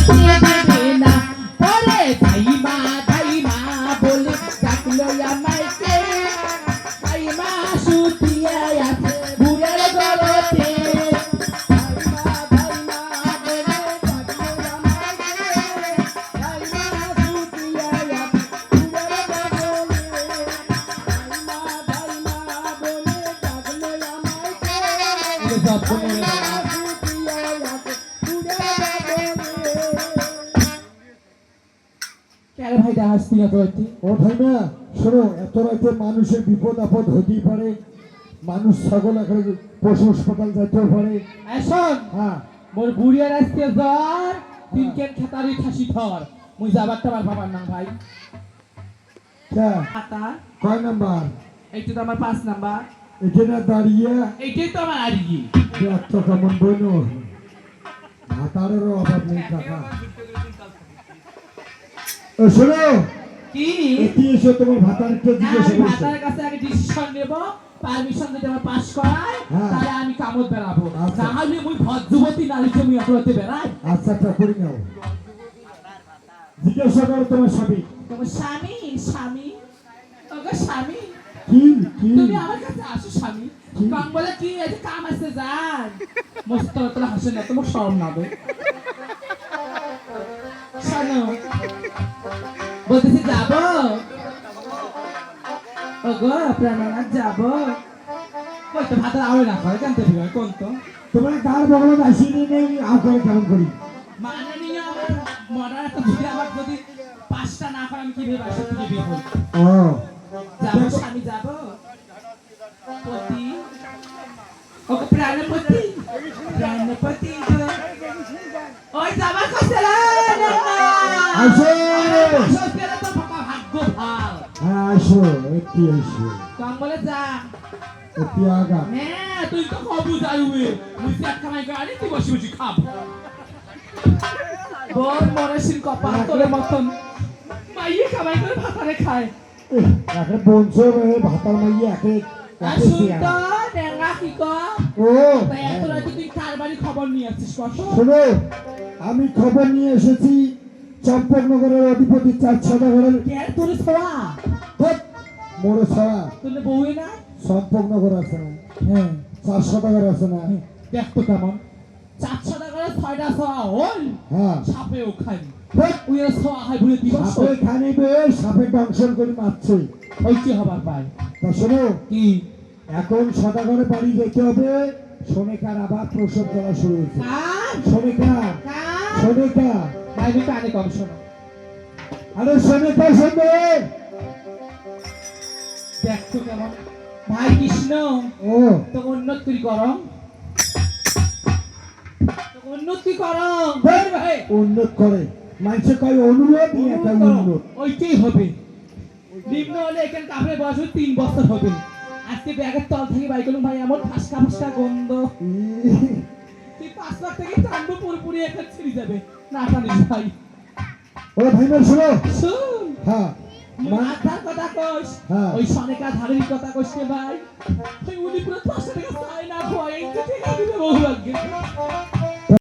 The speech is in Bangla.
আসতে দেবে না ওরে দাইমা দাইমা বলে ডাকলো আমায় কে দাইমা শুতিয়া আছে ভুলের গলতে ভাই হাসতি না তোর ও ভাই না শোনো, এত রাতে মানুষের বিপদ আপদ হতেই পারে, মানুষ ছাগল এখন পশু হাসপাতাল যাইতেও পারে। শোন হ্যাঁ মোর বুড়িয়ার আসতে জ্বর তিনকেন খেতারি খাসি থর মুই যাবার তোমার বাবার নাম ভাই খাতা কয় নাম্বার? এইটা তো আমার 5 নাম্বার এটা না দাঁড়িয়ে এইটাই তো আমার আড়ি একটা কেমন বইন ভাতারেরও অভাব নেই টাকা। শোনো কি এটি এসে তোমার ভাতারটা জিজ্ঞেস করছে। ভাতার কাছে আগে ডিসিশন নেব, পারমিশন দিতে আমার পাস করায় তাহলে আমি কামত বেরাবো, না হলে মুই ভদ্রবতী নারীকে মুই অততে বেরাই। আচ্ছা একটা করি নাও, জিজ্ঞাসা করো তোমার স্বামী। তোমার স্বামী? স্বামী ওগো স্বামী কি কি তুমি আমার কাছে আসো স্বামী, কাম বলে কি এই যে কাম আছে যান মস্ত তোরা হাসে না, তোমার শরম না বে শোনো বলতেছি যাবো ওগো প্রাণনাথ যাবো কই তো ভাত আওড়ে না হয় জানতে দিবে কোন তো তোমার কার বগলে আসিনি নেই আউ করে কেমন করি মানে নিয়ে আমার মরার একটা যদি আমার যদি 5টা না করে আমি কিভাবে বাসা থেকে বের হই? ও যাবো স্বামী যাবো পতি ওকে প্রাণপতি প্রাণপতি ওই যাবার কাছে আসো আসলে তো বাবা ভাগ্য ভাল আসো একটি আসো কাম বলে যা একটি আগা। হ্যাঁ তুই তো কবু যাইবে মুই এক কামাই গাড়ি তুই বসে বসে খাব বল মরেছিন কপাল তোরে মতন মাইয়ে কামাই করে ভাতারে খায় একে বলছো ভাতার মাইয়ে একে সুন্দর ডেঙ্গা কি কর ও তাই এত রাতে তুই কার বাড়ি খবর নিয়ে আসছিস কত শোনো, আমি খবর নিয়ে এসেছি চম্পকনগরের অধিপতি 4 সদাগরের কে তোর ছোয়া মোড়ে ছাড়া তোর বউই না চম্পকনগর আছে না, হ্যাঁ 4 সদাগর আছে না। দেখ তো কেমন 400 টাকার 6টা ছোয়া হল হ্যাঁ সাপেও খাই ওই ছোয়া হয় বলে দিবস সাপে খানিবে, সাপে দংশন করে মারছে। ওই কি হবার পাই তা শোনো, কি এখন সদাগরে বাড়ি যেতে হবে, সোনেকার আবার প্রসব করা শুরু হয়েছে। কার সোনেকা কার সোনেকা ভাই আমি কানে কম শোনো আরে সোনেকা শোনে দেখ তো কেমন ভাই কৃষ্ণ ও তো উন্নতি করম তো উন্নতি করম ভাই উন্নত করে মানুষে কয় অনুরোধ নিয়ে কয় উন্নত। ওইটাই হবে নিম্ন হলে এখানে কাপড়ে বয়স 3 বছর হবে আজকে ব্যাগের তল থেকে বাই করলাম ভাই এমন ফাঁসকা ফাঁসকা গন্ধ তুই 5 লাখ থেকে টানবো পুরোপুরি এখানে ছিঁড়ে যাবে না টানিস ভাই ও ভাই না শোনো, শুন হ্যাঁ মাথার কথা কইস হ্যাঁ। ওই সনেকা ধারের কথা কইস রে ভাই ওই উনি পুরো 5 টাকা চাই না খোয়া এই তো ঠিক আছে বহু লাগবে